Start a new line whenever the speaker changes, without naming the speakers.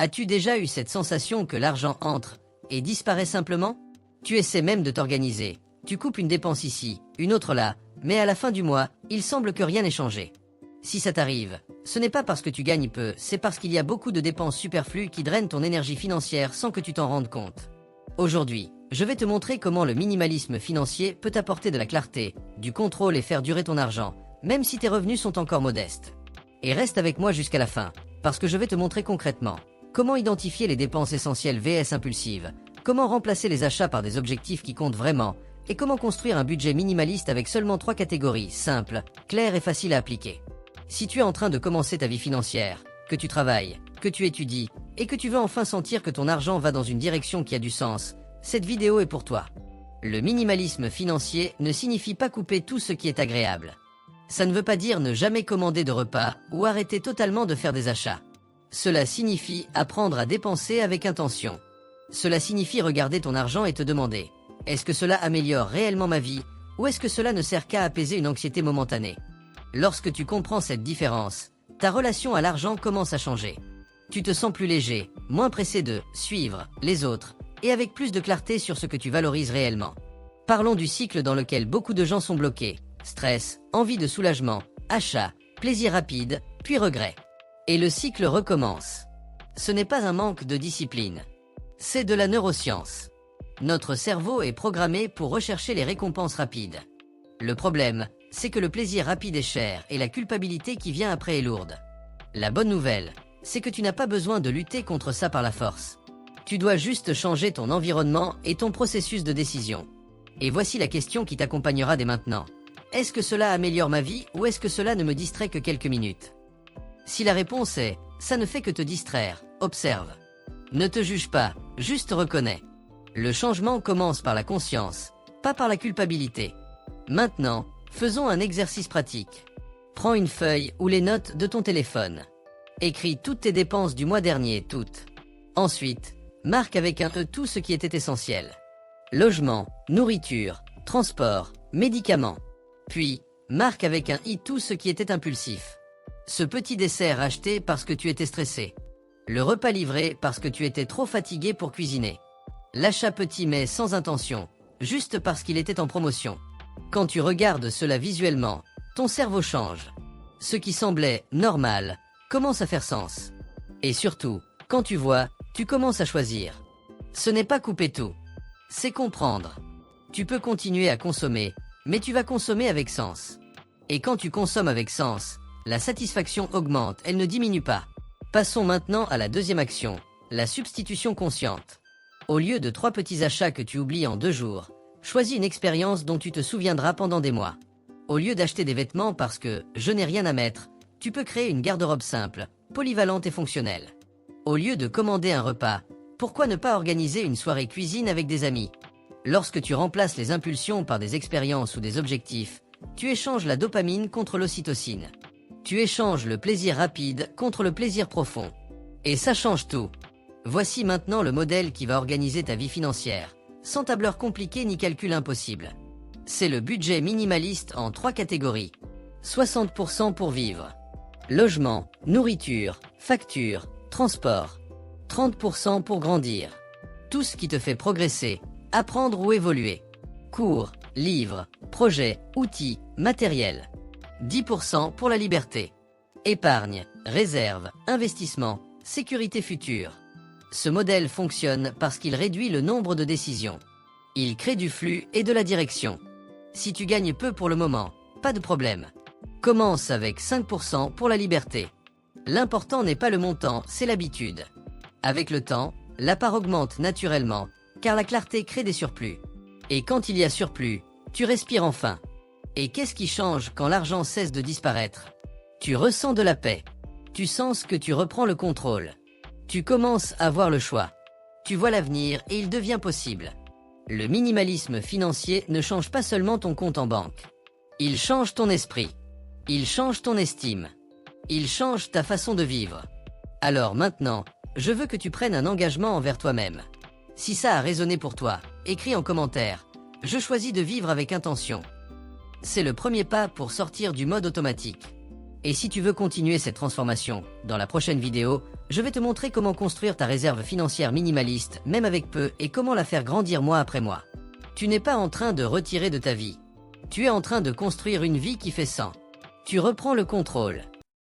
As-tu déjà eu cette sensation que l'argent entre et disparaît simplement? Tu essaies même de t'organiser. Tu coupes une dépense ici, une autre là, mais à la fin du mois, il semble que rien n'ait changé. Si ça t'arrive, ce n'est pas parce que tu gagnes peu, c'est parce qu'il y a beaucoup de dépenses superflues qui drainent ton énergie financière sans que tu t'en rendes compte. Aujourd'hui, je vais te montrer comment le minimalisme financier peut t'apporter de la clarté, du contrôle et faire durer ton argent, même si tes revenus sont encore modestes. Et reste avec moi jusqu'à la fin, parce que je vais te montrer concrètement comment identifier les dépenses essentielles vs impulsives, comment remplacer les achats par des objectifs qui comptent vraiment, et comment construire un budget minimaliste avec seulement 3 catégories, simples, claires et faciles à appliquer. Si tu es en train de commencer ta vie financière, que tu travailles, que tu étudies, et que tu veux enfin sentir que ton argent va dans une direction qui a du sens, cette vidéo est pour toi. Le minimalisme financier ne signifie pas couper tout ce qui est agréable. Ça ne veut pas dire ne jamais commander de repas ou arrêter totalement de faire des achats. Cela signifie apprendre à dépenser avec intention. Cela signifie regarder ton argent et te demander: est-ce que cela améliore réellement ma vie, ou est-ce que cela ne sert qu'à apaiser une anxiété momentanée? Lorsque tu comprends cette différence, ta relation à l'argent commence à changer. Tu te sens plus léger, moins pressé de suivre les autres, et avec plus de clarté sur ce que tu valorises réellement. Parlons du cycle dans lequel beaucoup de gens sont bloqués: stress, envie de soulagement, achat, plaisir rapide, puis regret. Et le cycle recommence. Ce n'est pas un manque de discipline. C'est de la neuroscience. Notre cerveau est programmé pour rechercher les récompenses rapides. Le problème, c'est que le plaisir rapide est cher et la culpabilité qui vient après est lourde. La bonne nouvelle, c'est que tu n'as pas besoin de lutter contre ça par la force. Tu dois juste changer ton environnement et ton processus de décision. Et voici la question qui t'accompagnera dès maintenant. Est-ce que cela améliore ma vie ou est-ce que cela ne me distrait que quelques minutes? Si la réponse est « ça ne fait que te distraire », observe. Ne te juge pas, juste reconnais. Le changement commence par la conscience, pas par la culpabilité. Maintenant, faisons un exercice pratique. Prends une feuille ou les notes de ton téléphone. Écris toutes tes dépenses du mois dernier, toutes. Ensuite, marque avec un E tout ce qui était essentiel. Logement, nourriture, transport, médicaments. Puis, marque avec un I tout ce qui était impulsif. Ce petit dessert acheté parce que tu étais stressé. Le repas livré parce que tu étais trop fatigué pour cuisiner. L'achat petit mais sans intention, juste parce qu'il était en promotion. Quand tu regardes cela visuellement, ton cerveau change. Ce qui semblait normal commence à faire sens. Et surtout, quand tu vois, tu commences à choisir. Ce n'est pas couper tout. C'est comprendre. Tu peux continuer à consommer, mais tu vas consommer avec sens. Et quand tu consommes avec sens, la satisfaction augmente, elle ne diminue pas. Passons maintenant à la deuxième action, la substitution consciente. Au lieu de 3 petits achats que tu oublies en 2 jours, choisis une expérience dont tu te souviendras pendant des mois. Au lieu d'acheter des vêtements parce que « je n'ai rien à mettre », tu peux créer une garde-robe simple, polyvalente et fonctionnelle. Au lieu de commander un repas, pourquoi ne pas organiser une soirée cuisine avec des amis? Lorsque tu remplaces les impulsions par des expériences ou des objectifs, tu échanges la dopamine contre l'ocytocine. Tu échanges le plaisir rapide contre le plaisir profond. Et ça change tout. Voici maintenant le modèle qui va organiser ta vie financière, sans tableur compliqué ni calcul impossible. C'est le budget minimaliste en 3 catégories. 60% pour vivre. Logement, nourriture, facture, transport. 30% pour grandir. Tout ce qui te fait progresser, apprendre ou évoluer. Cours, livres, projets, outils, matériel. 10% pour la liberté. Épargne, réserve, investissement, sécurité future. Ce modèle fonctionne parce qu'il réduit le nombre de décisions. Il crée du flux et de la direction. Si tu gagnes peu pour le moment, pas de problème. Commence avec 5% pour la liberté. L'important n'est pas le montant, c'est l'habitude. Avec le temps, la part augmente naturellement, car la clarté crée des surplus. Et quand il y a surplus, tu respires enfin. Et qu'est-ce qui change quand l'argent cesse de disparaître? Tu ressens de la paix. Tu sens que tu reprends le contrôle. Tu commences à voir le choix. Tu vois l'avenir et il devient possible. Le minimalisme financier ne change pas seulement ton compte en banque. Il change ton esprit. Il change ton estime. Il change ta façon de vivre. Alors maintenant, je veux que tu prennes un engagement envers toi-même. Si ça a résonné pour toi, écris en commentaire « Je choisis de vivre avec intention ». C'est le premier pas pour sortir du mode automatique. Et si tu veux continuer cette transformation, dans la prochaine vidéo, je vais te montrer comment construire ta réserve financière minimaliste, même avec peu, et comment la faire grandir mois après mois. Tu n'es pas en train de retirer de ta vie. Tu es en train de construire une vie qui fait 100. Tu reprends le contrôle.